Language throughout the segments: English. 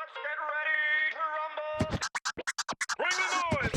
Let's get ready to rumble. Bring the noise.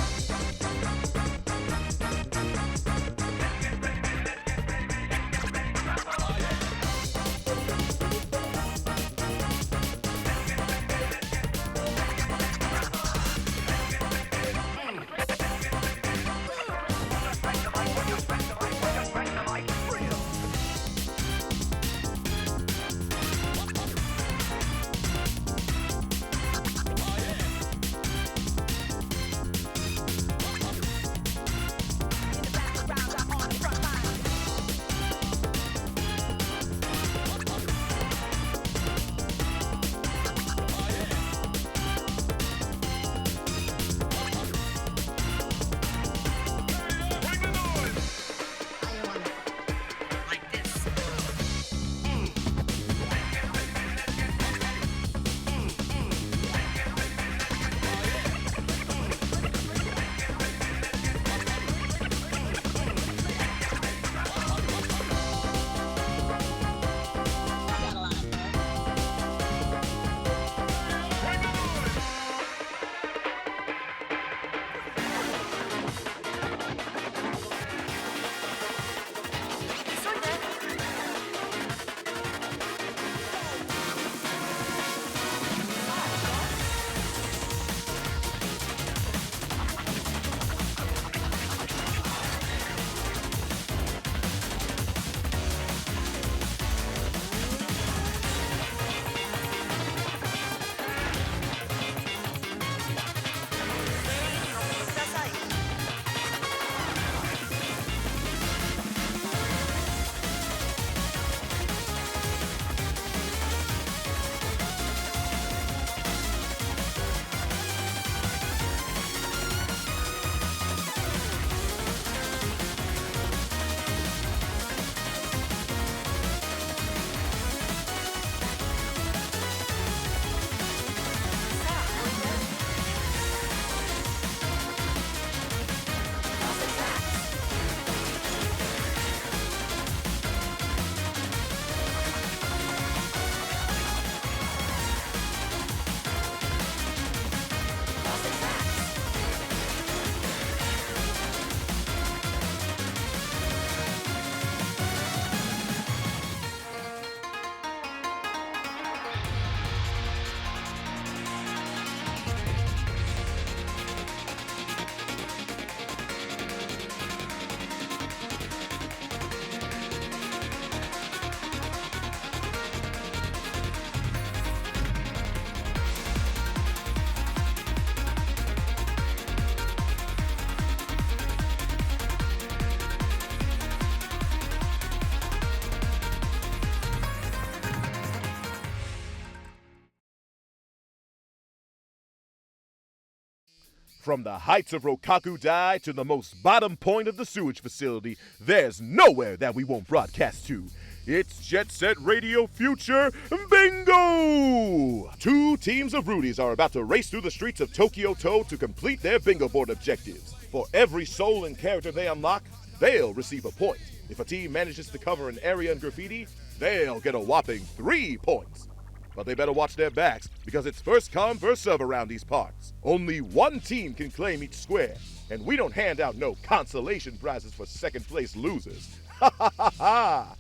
From the heights of Rokaku-dai to the most bottom point of the sewage facility, there's nowhere that we won't broadcast to. It's Jet Set Radio Future Bingo! 2 teams of Rudies are about to race through the streets of Tokyo-to to complete their bingo board objectives. For every soul and character they unlock, they'll receive a point. If a team manages to cover an area in graffiti, they'll get a whopping 3 points. But they better watch their backs, because it's first come, first serve around these parts. Only one team can claim each square, and we don't hand out no consolation prizes for second place losers. Ha ha ha ha!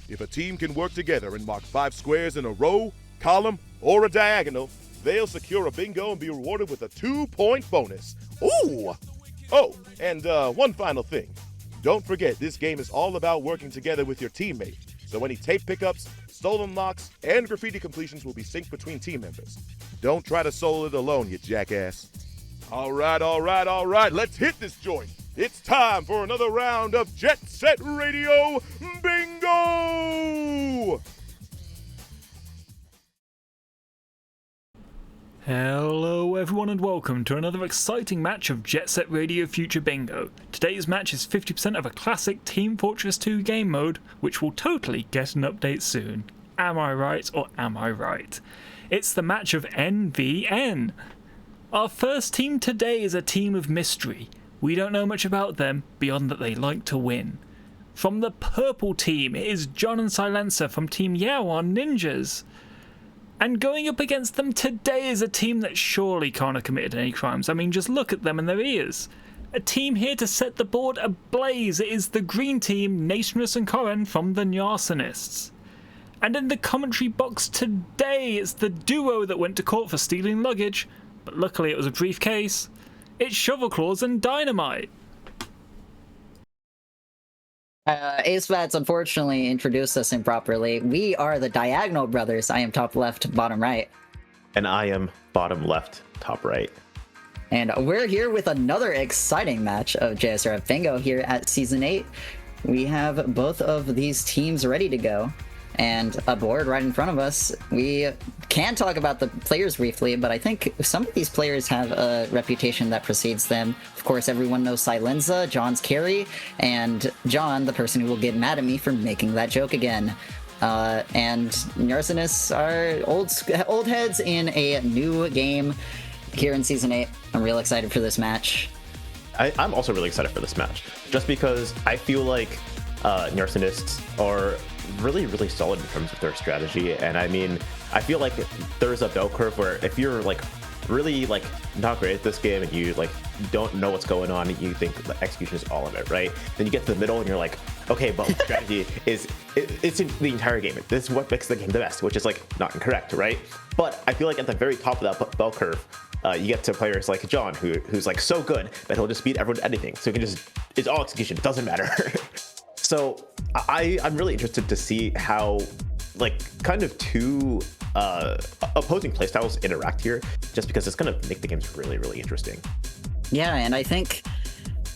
If a team can work together and mark 5 squares in a row, column, or a diagonal, they'll secure a bingo and be rewarded with a 2-point bonus. Ooh! Oh, and one final thing. Don't forget, this game is all about working together with your teammate. So any tape pickups, stolen locks, and graffiti completions will be synced between team members. Don't try to solo it alone, you jackass. All right, let's hit this joint. It's time for another round of Jet Set Radio Bingo! Hello everyone and welcome to another exciting match of Jet Set Radio Future Bingo. Today's match is 50% of a classic Team Fortress 2 game mode, which will totally get an update soon. Am I right or am I right? It's the match of NVN. Our first team today is a team of mystery. We don't know much about them beyond that they like to win. From the purple team, it is John and Silencer from Team Yawan Ninjas. And going up against them today is a team that surely can't have committed any crimes. I mean, just look at them and their ears. A team here to set the board ablaze. It is the green team, Nyarsonists and Koren from the Nyarsonists. And in the commentary box today, it's the duo that went to court for stealing luggage, but luckily it was a briefcase. It's Shovelclaws and Dynamite. Acebats unfortunately introduced us improperly. We are the Diagonal Brothers. I am top left, bottom right. And I am bottom left, top right. And we're here with another exciting match of JSRF Bingo here at Season 8. We have both of these teams ready to go. And a board right in front of us. We can talk about the players briefly, but I think some of these players have a reputation that precedes them. Of course, everyone knows Silenza, John's carry, and John, the person who will get mad at me for making that joke again. And Nyarsonists are old heads in a new game here in Season 8. I'm real excited for this match. I'm also really excited for this match, just because I feel like Nyarsonists are really solid in terms of their strategy. And I mean, I feel like there's a bell curve where if you're like really like not great at this game and you like don't know what's going on and you think the execution is all of it, right? Then you get to the middle and you're like, okay, but strategy it's in the entire game. This is what makes the game the best, which is like not incorrect, right? But I feel like at the very top of that bell curve, you get to players like John, who's like so good that he'll just beat everyone at anything. So he can just, it's all execution, it doesn't matter. So I'm really interested to see how like kind of two opposing playstyles interact here, just because it's going to make the games really interesting. Yeah, and I think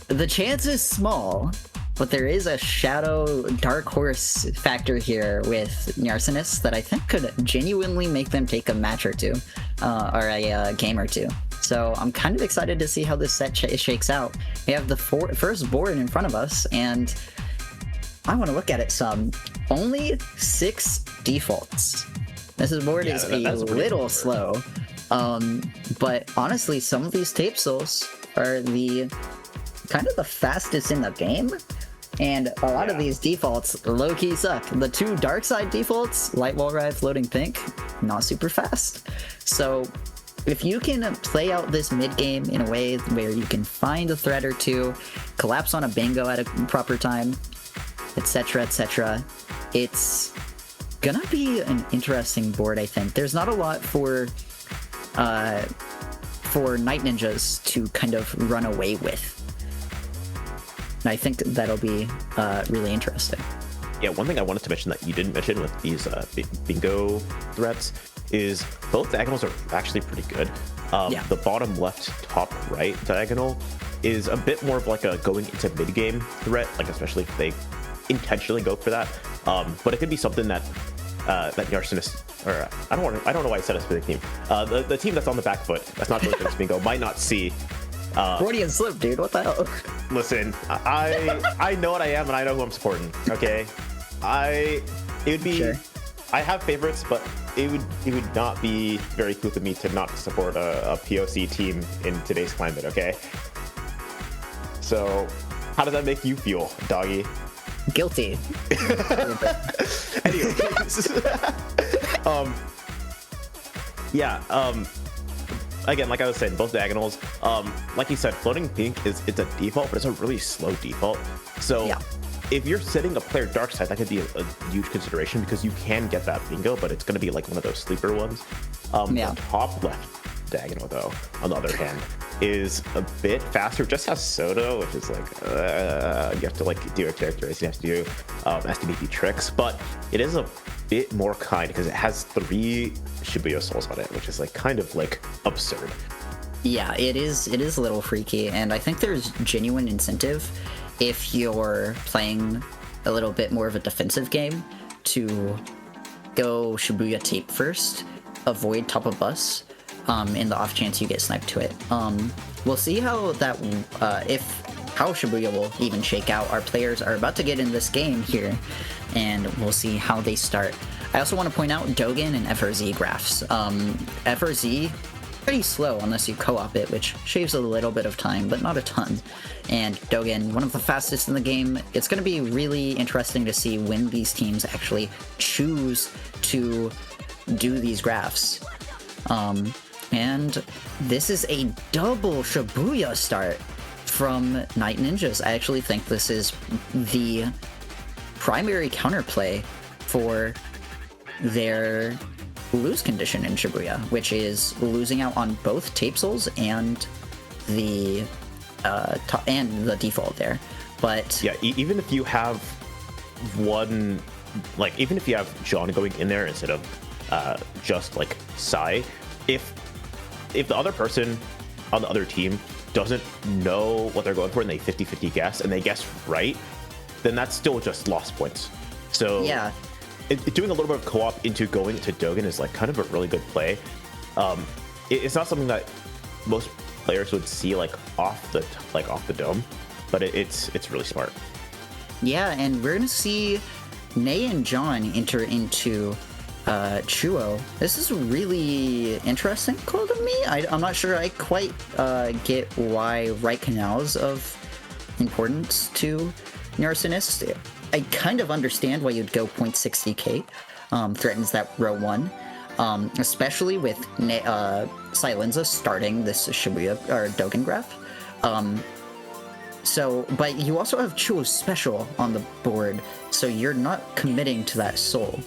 the chance is small, but there is a shadow dark horse factor here with Nyarsonists that I think could genuinely make them take a match or two, or a game or two. So I'm kind of excited to see how this set shakes out. We have the first board in front of us, and I want to look at it some. Only 6 defaults. This board is a little slow. But honestly, some of these tape souls are the kind of the fastest in the game. And a lot of these defaults low-key suck. The 2 dark side defaults, Light Wall Ride, Floating Pink, not super fast. So if you can play out this mid-game in a way where you can find a thread or two, collapse on a bingo at a proper time, etc., it's gonna be an interesting board. I think there's not a lot for Night Ninjas to kind of run away with, and I think that'll be really interesting. Yeah, one thing I wanted to mention that you didn't mention with these bingo threats is both diagonals are actually pretty good. The bottom left, top right diagonal is a bit more of like a going into mid game threat, like especially if they intentionally go for that. But it could be something that that Nyarsonists, or I don't know why I said a specific team. The team that's on the back foot, that's not really good bingo, might not see. Freudian slip, dude. What the hell? Listen, I know what I am and I know who I'm supporting. Okay, it would be. Sure. I have favorites, but it would not be very cool to me to not support a POC team in today's climate. Okay. So, how does that make you feel, doggy? Guilty. Anyways, again, like I was saying, both diagonals. Like you said, Floating Pink it's a default, but it's a really slow default. So if you're setting a player dark side, that could be a huge consideration because you can get that bingo, but it's going to be like one of those sleeper ones. The top left diagonal, though, on the other hand, is a bit faster. Just has Soto, which is like you have to like do a characterization, you have to do STBP tricks, but it is a bit more kind because it has 3 Shibuya souls on it, which is like kind of like absurd. Yeah, it is a little freaky, and I think there's genuine incentive if you're playing a little bit more of a defensive game to go Shibuya tape first, avoid top of bus, in the off chance you get sniped to it. We'll see how that how Shibuya will even shake out. Our players are about to get in this game here, and we'll see how they start. I also want to point out Dogen and FRZ graphs. FRZ, pretty slow unless you co-op it, which shaves a little bit of time, but not a ton. And Dogen, one of the fastest in the game. It's going to be really interesting to see when these teams actually choose to do these graphs. And this is a double Shibuya start from Night Ninjas. I actually think this is the primary counterplay for their lose condition in Shibuya, which is losing out on both tape souls and the default there. But yeah, even if you have one, like even if you have John going in there instead of just like Sai, if the other person on the other team doesn't know what they're going for and they 50-50 guess and they guess right, then that's still just lost points. So yeah, doing a little bit of co-op into going to Dogen is like kind of a really good play. It's not something that most players would see like off the dome, but it's really smart. Yeah, and we're gonna see Ney and John enter into Chuo. This is a really interesting call to me. I'm not sure I quite get why right canals of importance to Nyarsonists. I kind of understand why you'd go 0.60k, threatens that row 1, especially with Silenza starting this Shibuya or Dogen graph. But you also have Chuo special on the board, so you're not committing to that soul.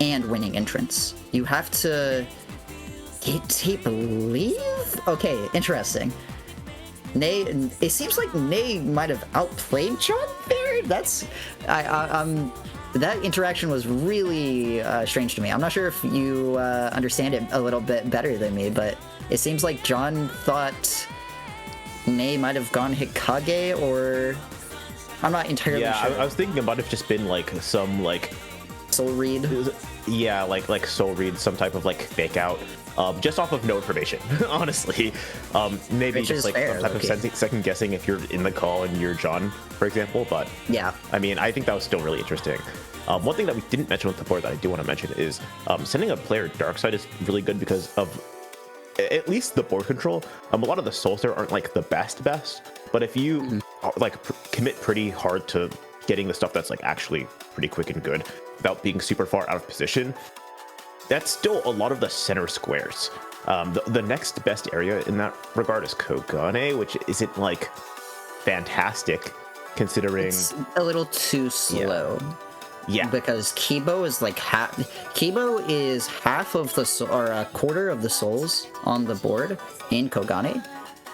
And winning entrance. You have to get tape leave? Okay, interesting. Ney, it seems like Ney might have outplayed John there. That interaction was really strange to me. I'm not sure if you understand it a little bit better than me, but it seems like John thought Ney might have gone Hikage, or I'm not entirely sure. I was thinking it might have just been like some like soul read. Yeah, like soul read, some type of like fake out, just off of no information. Honestly, maybe Which just like fair, some type of second guessing if you're in the call and you're John, for example. But yeah, I mean, I think that was still really interesting. One thing that we didn't mention with the board that I do want to mention is sending a player dark side is really good because of at least the board control. A lot of the souls there aren't like the best, but if you commit pretty hard to getting the stuff that's like actually pretty quick and good without being super far out of position, that's still a lot of the center squares. The next best area in that regard is Kogane, which isn't like fantastic considering it's a little too slow. Yeah, because Kibo is like Kibo is half of the or a quarter of the souls on the board in Kogane.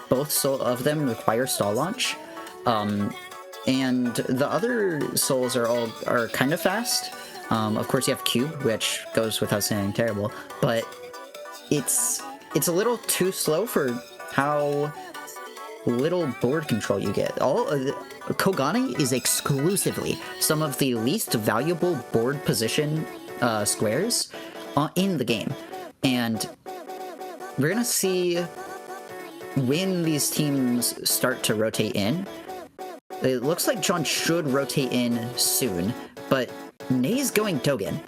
Both of them require stall launch, and the other souls are kind of fast. Of course, you have Cube, which goes without saying terrible, but it's a little too slow for how little board control you get. Kogane is exclusively some of the least valuable board position squares in the game, and we're gonna see when these teams start to rotate in. It looks like John should rotate in soon, but Ney's going Dogen.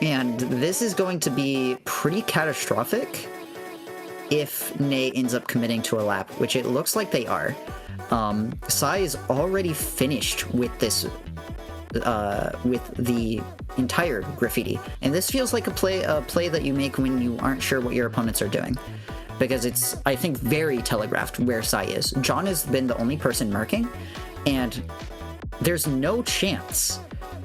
And this is going to be pretty catastrophic if Ney ends up committing to a lap, which it looks like they are. Sai is already finished with this, with the entire graffiti. And this feels like a play that you make when you aren't sure what your opponents are doing. Because it's, I think, very telegraphed where Sai is. John has been the only person marking, and there's no chance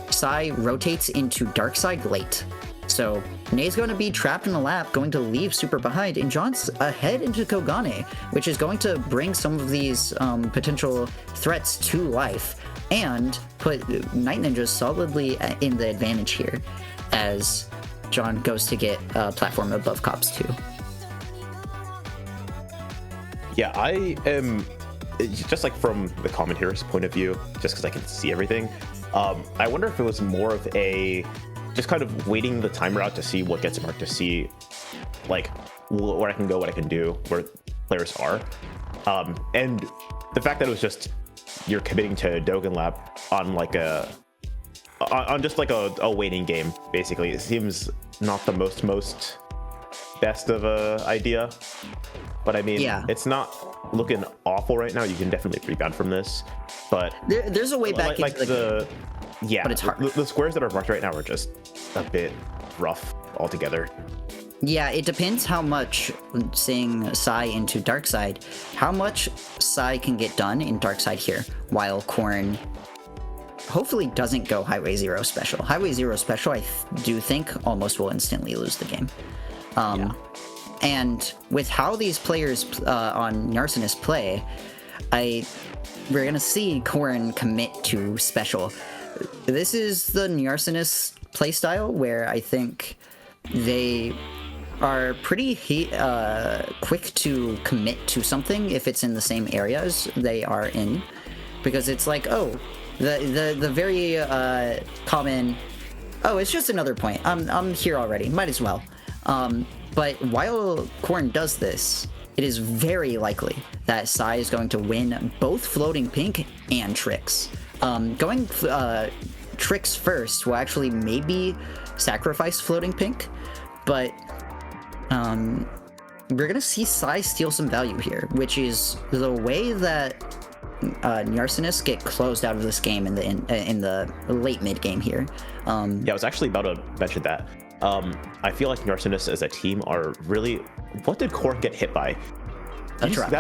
Sai rotates into dark side late. So Ney's going to be trapped in a lap, going to leave super behind, and John's ahead into Kogane, which is going to bring some of these potential threats to life and put Night Ninjas solidly in the advantage here as John goes to get a platform above Cops 2. Yeah, I am just like from the commentator's point of view, just because I can see everything. I wonder if it was more of a just kind of waiting the timer out to see what gets marked, to see like where I can go, what I can do, where players are, and the fact that it was just you're committing to Dogen Lab on like on just like a waiting game, basically. It seems not the most best of a idea. But I mean, yeah, it's not looking awful right now. You can definitely rebound from this, but there's a way back like into Yeah, but it's hard. The squares that are marked right now are just a bit rough altogether. Yeah, it depends how much seeing Sai into Darkside, how much Sai can get done in Darkside here, while Corrin hopefully doesn't go Highway Zero Special. Highway Zero Special, I do think, almost will instantly lose the game. And with how these players on Nyarsonists play, we're gonna see Corrin commit to Special. This is the Nyarsonist playstyle where I think they are pretty quick to commit to something if it's in the same areas they are in, because it's like, oh, the very common, oh, it's just another point. I'm here already. Might as well. But while Corrin does this, it is very likely that Sai is going to win both Floating Pink and Tricks. Going Tricks first will actually maybe sacrifice Floating Pink, but we're gonna see Sai steal some value here, which is the way that Nyarsonists get closed out of this game in the late mid game here. Yeah, I was actually about to mention that. I feel like Nyarsonists as a team are really. What did Corrin get hit by? A truck.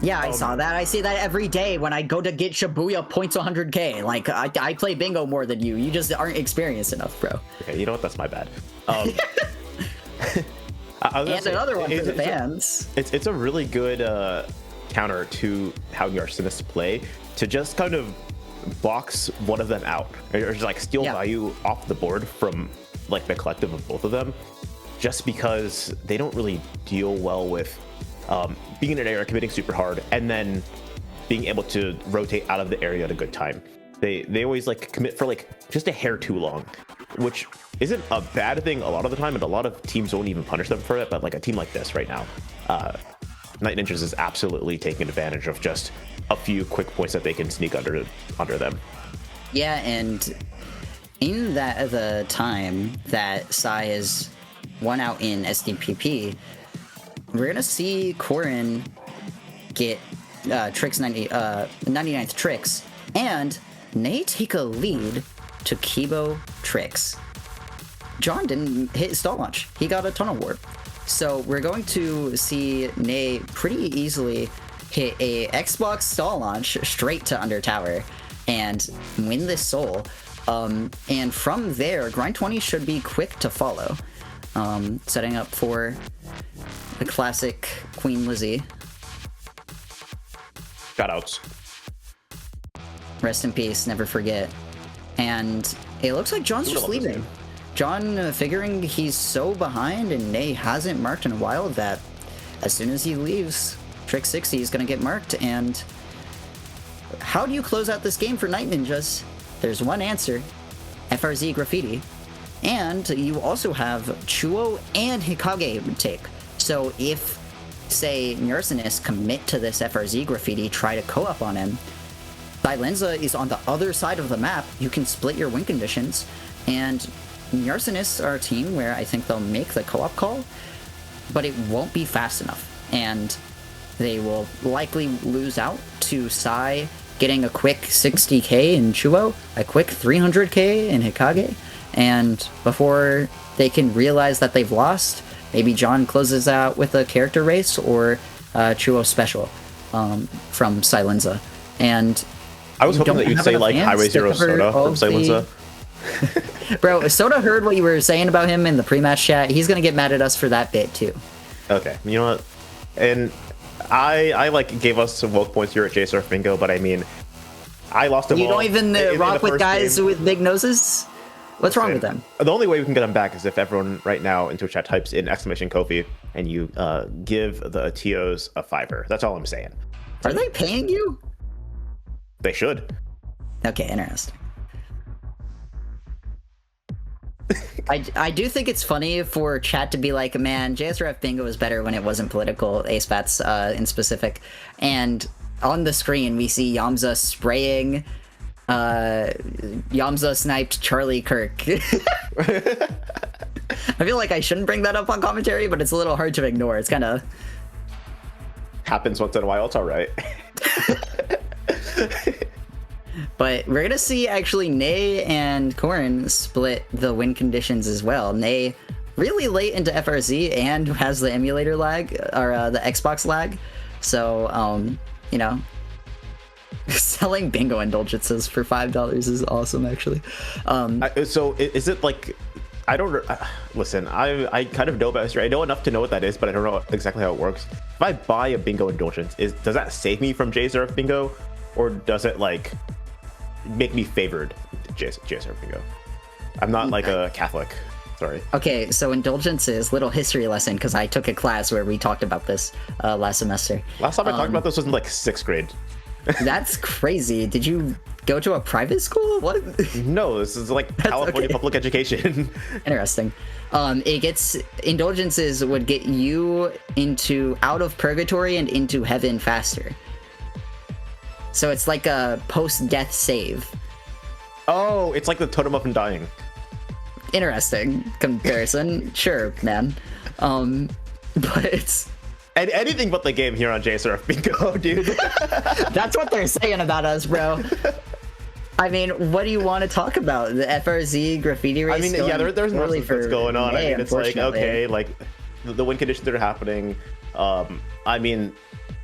Yeah, I saw that. I see that every day when I go to get Shibuya points 100k. Like, I play bingo more than you. You just aren't experienced enough, bro. Okay, you know what? That's my bad. And another one for the fans. It's a really good counter to how Nyarsonists play, to just kind of box one of them out, or just like steal value off the board from like the collective of both of them, just because they don't really deal well with being in an area, committing super hard, and then being able to rotate out of the area at a good time. They always like commit for like just a hair too long, which isn't a bad thing a lot of the time, and a lot of teams won't even punish them for it. But like a team like this right now, Night Ninjas is absolutely taking advantage of just a few quick points that they can sneak under them. Yeah, and in the time that Sai is one out in SDPP, we're gonna see Corrin get Tricks 99th Tricks, and Nate take a lead to Kibo Tricks. John didn't hit stall launch. He got a tunnel warp. So we're going to see Nate pretty easily hit a Xbox stall launch straight to Under Tower and win this soul. And from there, Grind 20 should be quick to follow. Setting up for the classic Queen Lizzie. Shoutouts. Rest in peace, never forget. And it looks like John's just leaving. John figuring he's so behind and Nay hasn't marked in a while that as soon as he leaves, Trick 60 is going to get marked. And how do you close out this game for Night Ninjas? There's one answer: FRZ Graffiti. And you also have Chuo and Hikage take. So if, say, Nyarsonists commit to this FRZ Graffiti, try to co-op on him, Silenza is on the other side of the map, you can split your win conditions, and Nyarsonists are a team where I think they'll make the co-op call, but it won't be fast enough, and they will likely lose out to Sai getting a quick 60k in Chuo, a quick 300k in Hikage, and before they can realize that they've lost, maybe John closes out with a character race or Chuo special from Silenza. And I was hoping that you'd say like Highway Zero Soda from Silenza. Bro, Soda heard what you were saying about him in the pre-match chat. He's gonna get mad at us for that bit too. Okay, you know what? And I like gave us some woke points here at JSRF Bingo, but I mean, I lost them all. You don't even rock with guys with big noses? What's wrong with them? The only way we can get them back is if everyone right now in Twitch chat types in exclamation Kofi and you give the TOs a $5. That's all I'm saying. Are they paying you? They should. Okay, interesting. I do think it's funny for chat to be like, man, JSRF Bingo was better when it wasn't political, AceBats in specific. And on the screen, we see Yamza spraying. Yamza sniped Charlie Kirk. I feel like I shouldn't bring that up on commentary, but it's a little hard to ignore. It's kind of... happens once in a while, it's alright. But we're gonna see actually Nay and Corrin split the win conditions as well. Nay really late into FRZ and has the emulator lag, or the Xbox lag. So, you know, selling bingo indulgences for $5 is awesome, actually. So is it like, I don't listen, I kind of know about history. I know enough to know what that is, but I don't know exactly how it works. If I buy a bingo indulgence, does that save me from JSRF bingo, or does it like make me favored JSRF bingo? I'm not like a Catholic. Sorry. Okay, so indulgences, little history lesson, because I took a class where we talked about this last semester. Last time I talked about this was in like 6th grade. That's crazy. Did you go to a private school? What? No, this is like California public education. Interesting. Indulgences would get you out of purgatory and into heaven faster. So it's like a post-death save. Oh, it's like the Totem of Undying. Interesting comparison. Sure, man. But it's... And anything but the game here on JSRF Bingo, dude. That's what they're saying about us, bro. I mean, what do you want to talk about? The FRZ graffiti race? I mean, yeah, there's more stuff that's going on. I mean, it's like, okay, like, the win conditions that are happening. I mean,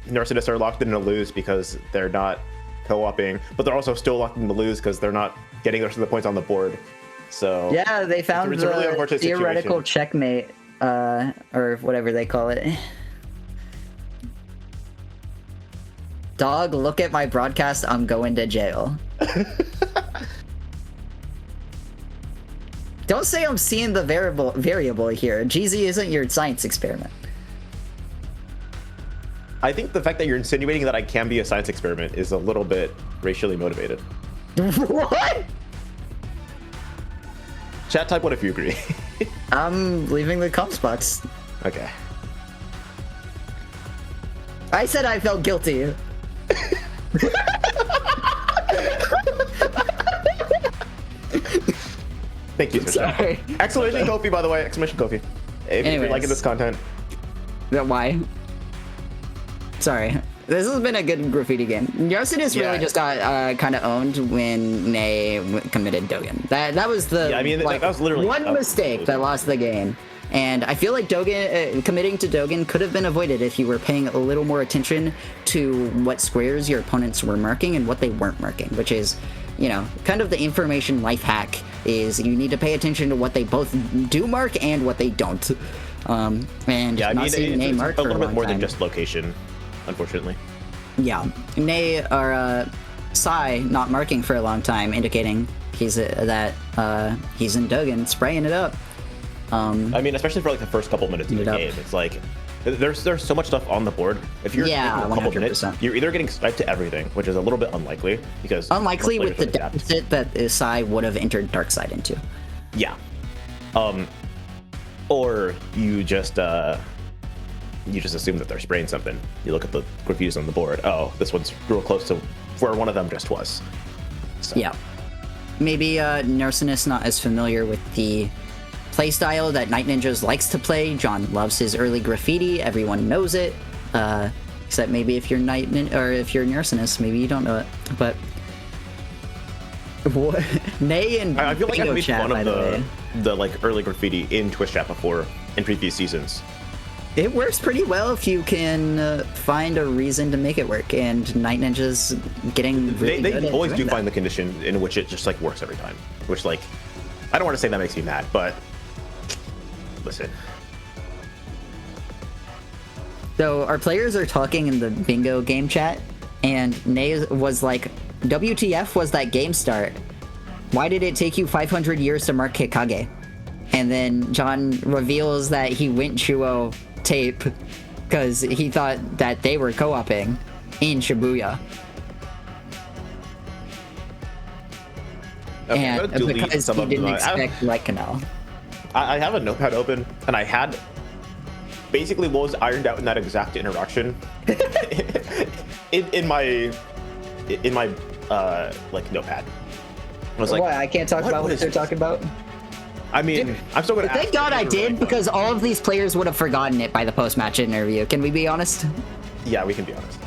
Nyarsonists are locked in to lose because they're not co-oping, but they're also still locked in to lose because they're not getting the rest of the points on the board. So yeah, they found it's a really unfortunate theoretical situation. Checkmate, or whatever they call it. Dog, look at my broadcast. I'm going to jail. Don't say I'm seeing the variable here. GZ isn't your science experiment. I think the fact that you're insinuating that I can be a science experiment is a little bit racially motivated. What? Chat type what if you agree. I'm leaving the comms box. Okay. I said I felt guilty. Thank you, sir. Sorry. Exclamation Kofi, by the way. Exclamation Kofi. If you're liking this content. Why? Sorry. This has been a good graffiti game. Nyarsonists really just got kind of owned when Nay committed Dogen. That was the that was literally one mistake that lost the game. And I feel like Dogen committing to Dogen could have been avoided if you were paying a little more attention to what squares your opponents were marking and what they weren't marking, which is, you know, kind of the information life hack is you need to pay attention to what they both do mark and what they don't. And yeah, I mean, it's a little bit more than just location, unfortunately. Yeah, Nay or Sai not marking for a long time, indicating he's in Dogen, spraying it up. I mean, especially for like the first couple minutes of the game, it's like there's so much stuff on the board. If you're taking a couple 100%. minutes, you're either getting sniped to everything, which is a little bit unlikely because with the deficit that Sai would have entered Darkside into. Yeah. Or you just assume that they're spraying something. You look at the graffitis on the board. Oh, this one's real close to where one of them just was. So. Yeah. Maybe Nyarsonist not as familiar with the playstyle that Night Ninjas likes to play. John loves his early graffiti. Everyone knows it. Except maybe if you're if you're Nyarsonist, maybe you don't know it. But what? Nay and I feel like I've made chat, fun of the like early graffiti in Twitch chat before in previous seasons. It works pretty well if you can find a reason to make it work, and Night Ninja's getting really good they always do that. find the condition in which it just like works every time, which like I don't want to say that makes me mad, but listen. So our players are talking in the bingo game chat, and Nay was like, WTF was that game start? Why did it take you 500 years to mark Hikage? And then John reveals that he went Chuo tape because he thought that they were co-oping in Shibuya. Okay, and because he didn't expect Light Canal. I have a notepad open, and I had basically what was ironed out in that exact interaction in my like notepad. I was like, I can't talk about what they're talking about. I mean, I'm still gonna. Thank God I did, because all of these players would have forgotten it by the post-match interview. Can we be honest? Yeah, we can be honest.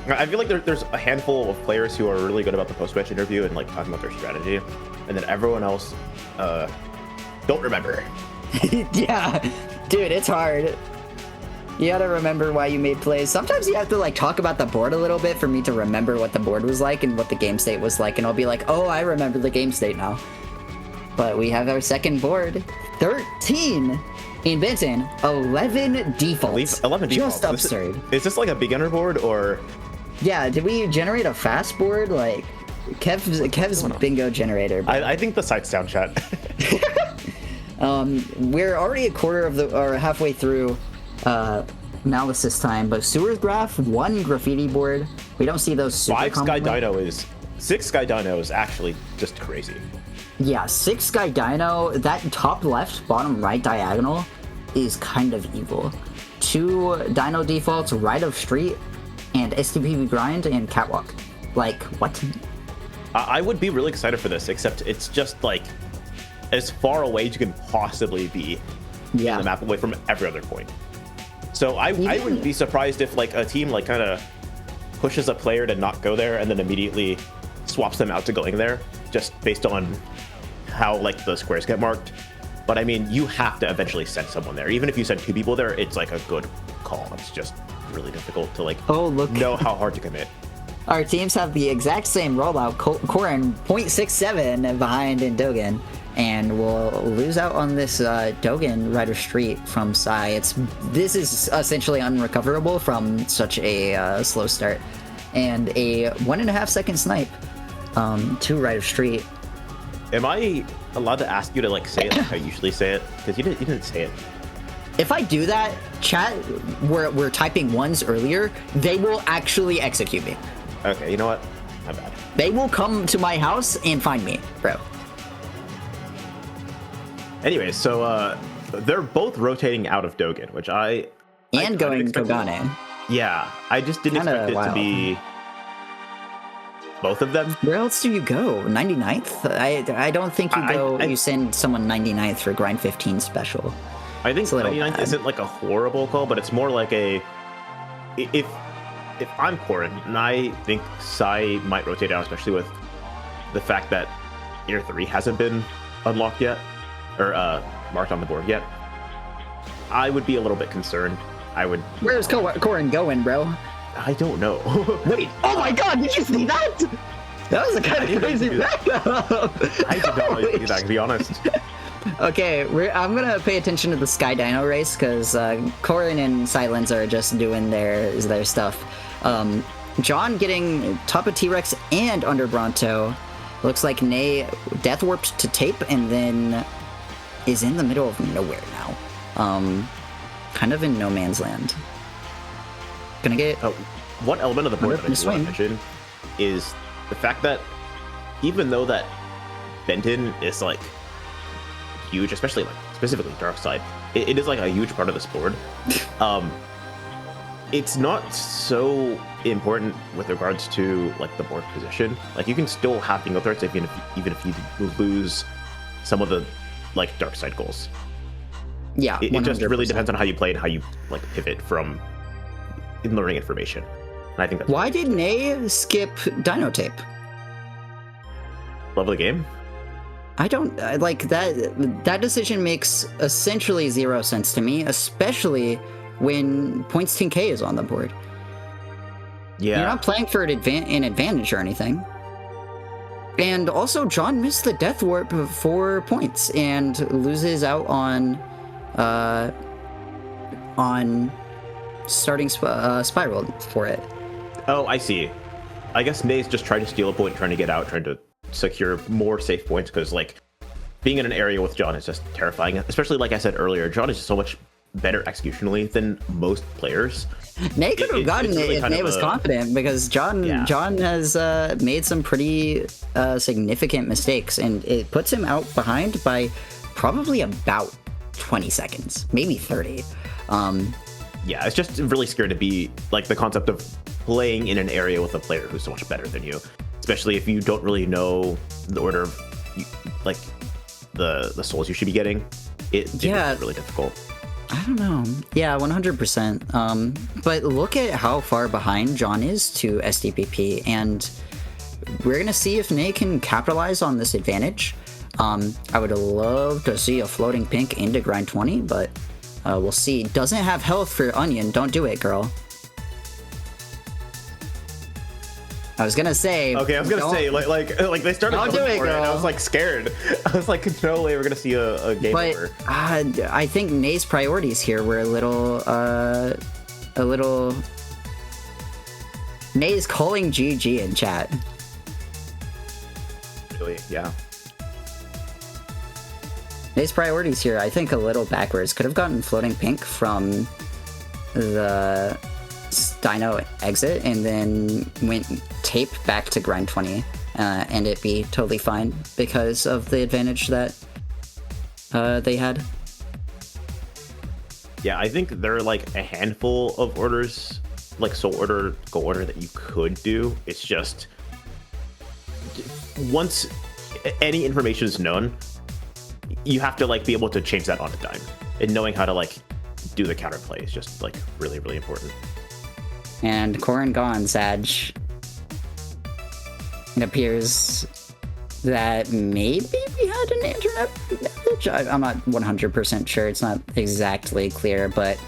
I feel like there's a handful of players who are really good about the post-match interview and like talking about their strategy, and then everyone else don't remember. Yeah, dude, it's hard. You gotta remember why you made plays. Sometimes you have to like talk about the board a little bit for me to remember what the board was like and what the game state was like, and I'll be like, oh, I remember the game state now. But we have our second board. 13 in Benton, 11 defaults. 11 defaults. Just absurd. Is this like a beginner board or? Yeah, did we generate a fast board? Like, Kev's bingo generator. I think the site's down, chat. We're already a quarter of or halfway through analysis time, but Sewers Graph, 1 graffiti board. We don't see those super 6 Sky commonly. Dino is actually just crazy. Yeah, 6 Sky Dino, that top left, bottom right diagonal is kind of evil. 2 Dino defaults, right of street, and STPV grind and catwalk. Like, what? I would be really excited for this, except it's just like as far away as you can possibly be in the map, away from every other point. So I wouldn't be surprised if like a team like kind of pushes a player to not go there and then immediately swaps them out to going there, just based on how like the squares get marked. But I mean, you have to eventually send someone there. Even if you send 2 people there, it's like a good call. It's just really difficult to like know how hard to commit. Our teams have the exact same rollout. Korin 0.67 behind in Dogen, and we'll lose out on this Dogen Rider Street from Sai. This is essentially unrecoverable from such a slow start, and a 1.5 second snipe to Rider Street. Am I allowed to ask you to like say it like I usually say it? Because you didn't say it. If I do that, chat, we're typing ones earlier, they will actually execute me. Okay, you know what? My bad. They will come to my house and find me, bro. Anyway, so they're both rotating out of Dogen, which I going Kogane. Yeah, I just didn't expect it to be both of them. Where else do you go? 99th? I don't think you go. You send someone 99th for grind 15 special. I think 99th isn't like a horrible call, but it's more like a if I'm Korin, and I think Sai might rotate out, especially with the fact that Air 3 hasn't been unlocked yet, or marked on the board yet, I would be a little bit concerned. Where's Korin going, bro? I don't know. Wait, oh my god, did you see that? That was a kind of crazy backup. I did not really see that, to be honest. Okay, I'm gonna pay attention to the Sky Dino race, because Korin and Silence are just doing their stuff. John getting top of T-Rex and under Bronto. Looks like Nay death warped to tape and then is in the middle of nowhere now. Kind of in no man's land. Gonna get one element of the board that I do want to mention is the fact that even though that Benton is like huge, especially like specifically Dark Side, it is like a huge part of this board. It's not so important with regards to like the board position. Like you can still have bingo threats even if you lose some of the like Dark Side goals. Yeah, it just really depends on how you play and how you like pivot from learning information. And I think that's why did Nay skip Dino Tape? Love of the game. I don't like that. That decision makes essentially 0 sense to me, especially when points 10k is on the board. Yeah, you're not playing for an advantage or anything. And also, John missed the death warp 4 points and loses out on starting spiral for it. Oh, I see. I guess Nay's just trying to steal a point, trying to get out, trying to secure more safe points, because like being in an area with John is just terrifying. Especially like I said earlier, John is just so much better executionally than most players. Nay could have gotten it if Nay was confident, because John has made some pretty significant mistakes, and it puts him out behind by probably about 20 seconds, maybe 30. Yeah, it's just really scary to be like the concept of playing in an area with a player who's so much better than you, especially if you don't really know the order of like the souls you should be getting. It's really difficult. I don't know. Yeah, 100%. But look at how far behind John is to SDPP, and we're gonna see if Nay can capitalize on this advantage. I would love to see a floating pink into grind 20, but we'll see. Doesn't have health for Onion. Don't do it, girl. I was gonna say. Okay, I was gonna say like they started. Don't do it, girl. And I was like scared. I was like, no way, we're gonna see a game over. I think Nay's priorities here were a little. Nay's calling GG in chat. Really, yeah. Nay's priorities here, I think, a little backwards. Could have gotten floating pink from the Dino exit and then went tape back to grind 20, and it'd be totally fine because of the advantage that they had. Yeah, I think there are like a handful of orders, like soul order, goal order, that you could do. It's just once any information is known, you have to like be able to change that on a dime, and knowing how to like do the counterplay is just like really, really important. And Corrin gone, Sag. It appears that maybe we had an internet message. I'm not 100% sure. It's not exactly clear, but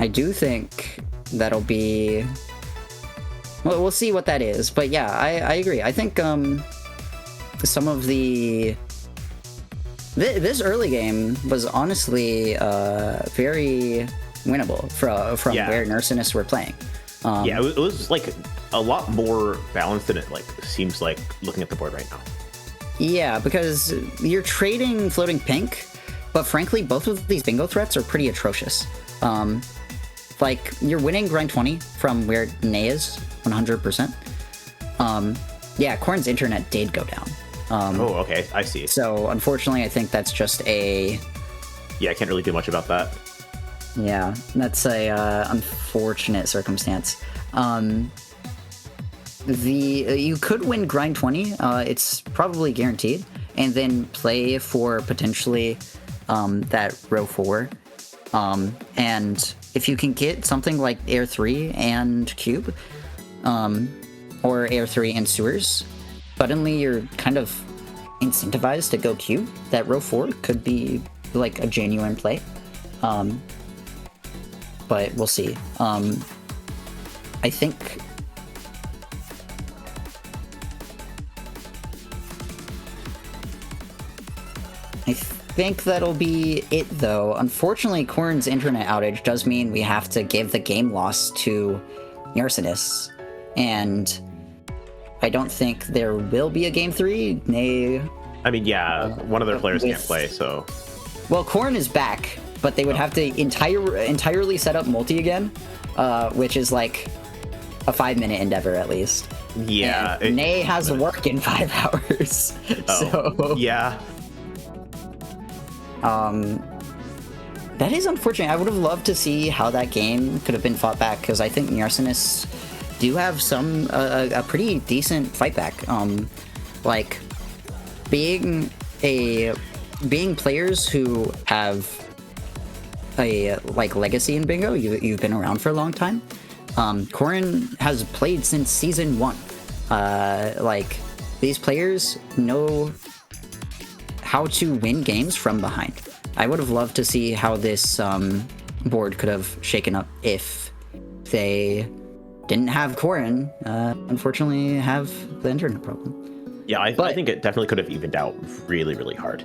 I do think that'll be... Well, we'll see what that is. But yeah, I agree. I think some of the... This early game was honestly very winnable from where Nyarsonists were playing. Yeah, it was like a lot more balanced than it like seems like looking at the board right now. Yeah, because you're trading floating pink, but frankly, both of these bingo threats are pretty atrocious. Like, you're winning grind 20 from where Nay is, 100%. Yeah, Corrin's internet did go down. Oh, okay, I see. So, unfortunately, I think that's just a... Yeah, I can't really do much about that. Yeah, that's a unfortunate circumstance. You could win grind 20, it's probably guaranteed, and then play for potentially that row 4. And if you can get something like Air 3 and Cube, or Air 3 and Sewers, suddenly you're kind of incentivized to go Cube. That row 4 could be like a genuine play. But we'll see. I think... I think that'll be it, though. Unfortunately, Corrin's internet outage does mean we have to give the game loss to Nyarsonists. And I don't think there will be a game 3. Nay... I mean, yeah, one of their players can't play, so... Well, Corrin is back, but they would have to entirely set up multi again, which is like a 5-minute endeavor at least. Yeah. Nay has to work in 5 hours. So yeah. That is unfortunate. I would have loved to see how that game could have been fought back, because I think Nyarsonists do have a pretty decent fight back. Like being players who have a like legacy in bingo, you've been around for a long time. Corrin has played since season 1. Like, these players know how to win games from behind. I would have loved to see how this board could have shaken up if they didn't have Corrin. Unfortunately, have the internet problem. Yeah, I think it definitely could have evened out really, really hard.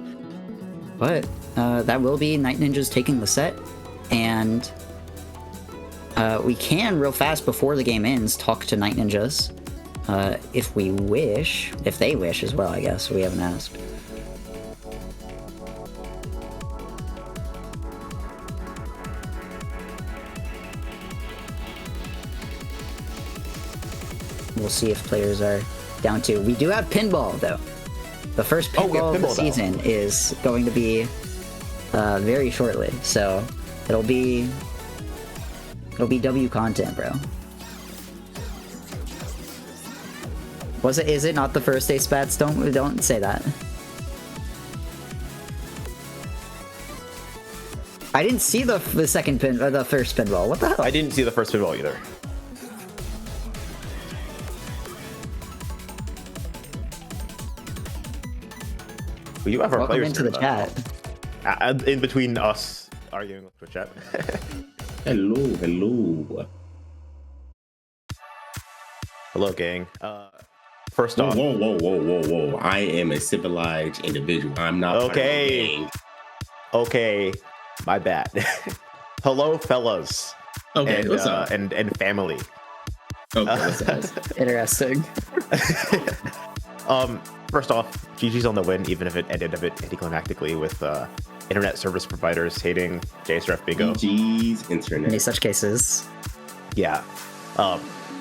But that will be Night Ninjas taking the set, and we can, real fast before the game ends, talk to Night Ninjas, if we wish. If they wish as well, I guess. We haven't asked. We'll see if players are down to. We do have pinball, though. The first pinball of the season is going to be very shortly, so it'll be W content, bro. Is it not the first day, Spats? Don't say that. I didn't see the second pin, or the first pinball. What the hell? I didn't see the first pinball either. Well, you have our Welcome players into here, the though. chat. In between us arguing with the chat. Hello. Hello, gang. First off, Whoa. I am a civilized individual. I'm not Okay. part of the gang. okay, my bad. Hello, fellas. Okay, and, what's up? and family. Okay, what's up? Interesting. First off, GG's on the win, even if it ended a bit anticlimactically with internet service providers hating JSRF Bingo. GG's internet. Any such cases? Yeah.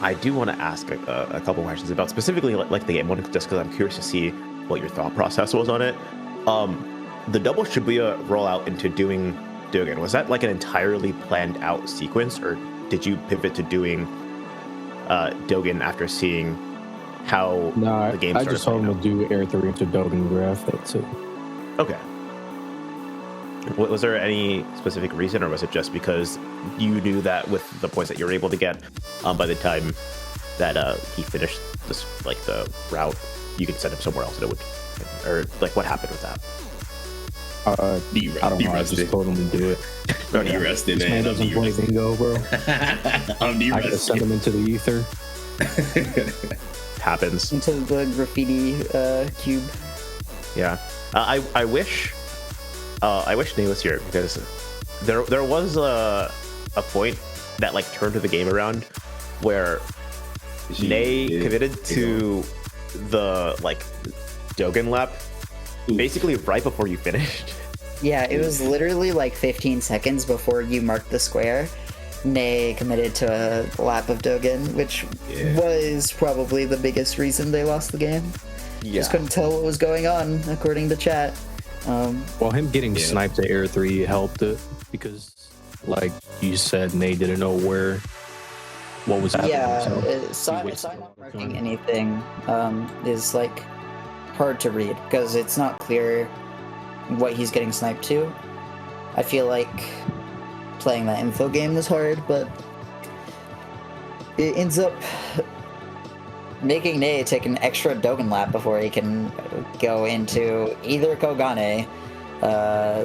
I do want to ask a couple questions about specifically like the game, just because I'm curious to see what your thought process was on it. The double Shibuya rollout into doing Dogen, was that like an entirely planned out sequence, or did you pivot to doing Dogen after seeing how the game started? I just told him to do Air 3 into Dogen Graph. That's it. Okay. Was there any specific reason, or was it just because you knew that with the points that you were able to get by the time that he finished this, like the route, you could send him somewhere else and it would, or like what happened with that? I don't know. I just told him to do it. I'm de-rusted, This man. man doesn't play bingo, bro. I'm I gotta send de-rusted. him into the ether. Happens. Into the graffiti cube. Yeah. I wish Nate was here, because there was a point that like turned the game around where Nate committed to the like Dogen lap basically right before you finished. Yeah, it was literally like 15 seconds before you marked the square. Nay committed to a lap of Dogen, which was probably the biggest reason they lost the game. Just couldn't tell what was going on, according to chat. Well, him getting sniped at Air 3 helped it, because, like you said, Nate didn't know what was happening. Yeah, so he sign wasted not a lot of marking time. anything is like hard to read, because it's not clear what he's getting sniped to. I feel like playing that info game is hard, but it ends up making Nate take an extra Dogen lap before he can go into either Kogane,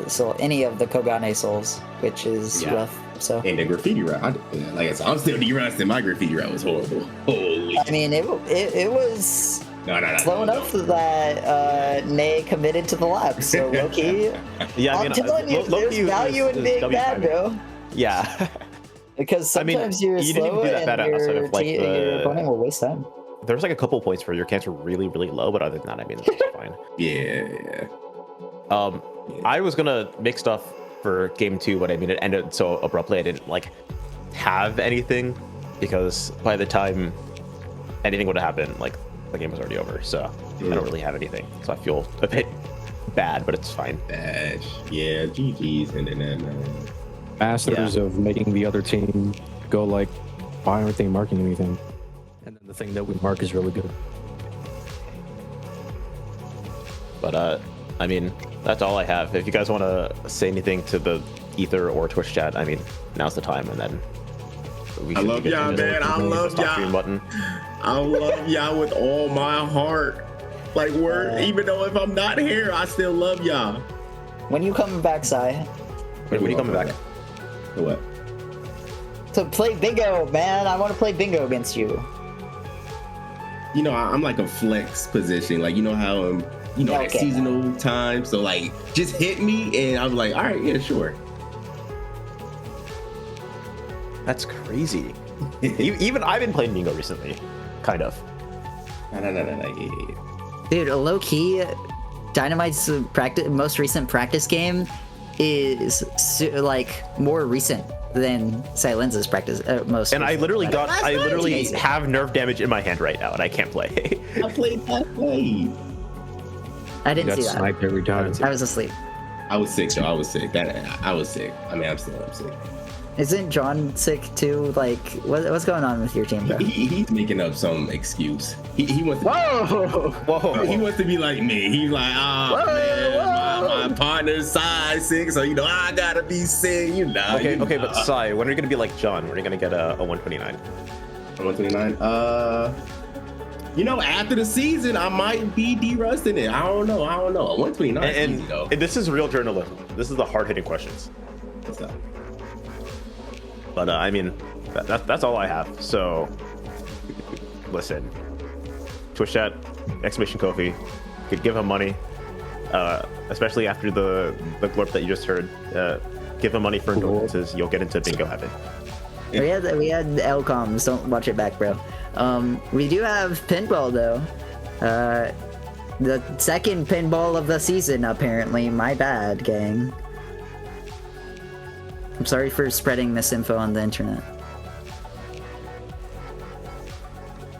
so any of the Kogane souls, which is rough. So And the graffiti route, like I said, I'm still de-rusted. My graffiti route was horrible. Holy. I mean, it was No. slow enough that Nay committed to the lap. So low-key, Yeah, I'm telling you, there's value in being bad, bro. Yeah. Because I mean, sometimes you're you didn't even slow do that bad and outside your, of, like, your opponent will waste time. There was like a couple points where your cans were really, really low, but other than that, I mean, it's fine. Yeah. I was gonna make stuff for game 2, but I mean, it ended so abruptly. I didn't like have anything, because by the time anything would have happened, like the game was already over. So I don't really have anything. So I feel a bit bad, but it's fine. Dash. Yeah, GG's and then that, man. Masters of making the other team go like, why aren't they marking anything? And then the thing that we mark is really good. But I mean, that's all I have. If you guys want to say anything to the Ether or Twitch chat, I mean, now's the time, and then we I love y'all, man. I love stop stream y'all. button. I love y'all with all my heart. Like, even though if I'm not here, I still love y'all. When you coming back, Sai? When are you coming back? What? To play bingo, man. I want to play bingo against you. You know, I'm like a flex position. Like, you know how at Okay. seasonal time. So like, just hit me, and I'm like, all right, yeah, sure. That's crazy. Even I've been playing bingo recently, kind of. No, yeah. Dude, a low-key, Dynamite's most recent practice game is like more recent than Silence's practice most. And I literally recent. I literally have nerve damage in my hand right now, and I can't play. I played that play. I You didn't got see that. sniped every time. I was asleep. I was sick, so I was sick. I was sick. I mean, I'm sick. Isn't John sick too? Like, what's going on with your team, bro? He's making up some excuse. He wants. To, Whoa! Whoa! he wants to be like me. He's like, oh man, my partner's size 6, so I gotta be sick. Okay, but Sai, when are you gonna be like John? When are you gonna get a 129? 129. After the season, I might be de-rusting it. I don't know. 129. And this is real journalism. This is the hard-hitting questions. What's that? But I mean, that's all I have. So, listen, Twitch chat, exclamation Kofi, could give him money, especially after the glurp that you just heard. Give him money for indulgences. You'll get into bingo heaven. We had LCOMs. Don't watch it back, bro. We do have pinball though. The second pinball of the season, apparently. My bad, gang. I'm sorry for spreading misinfo on the internet.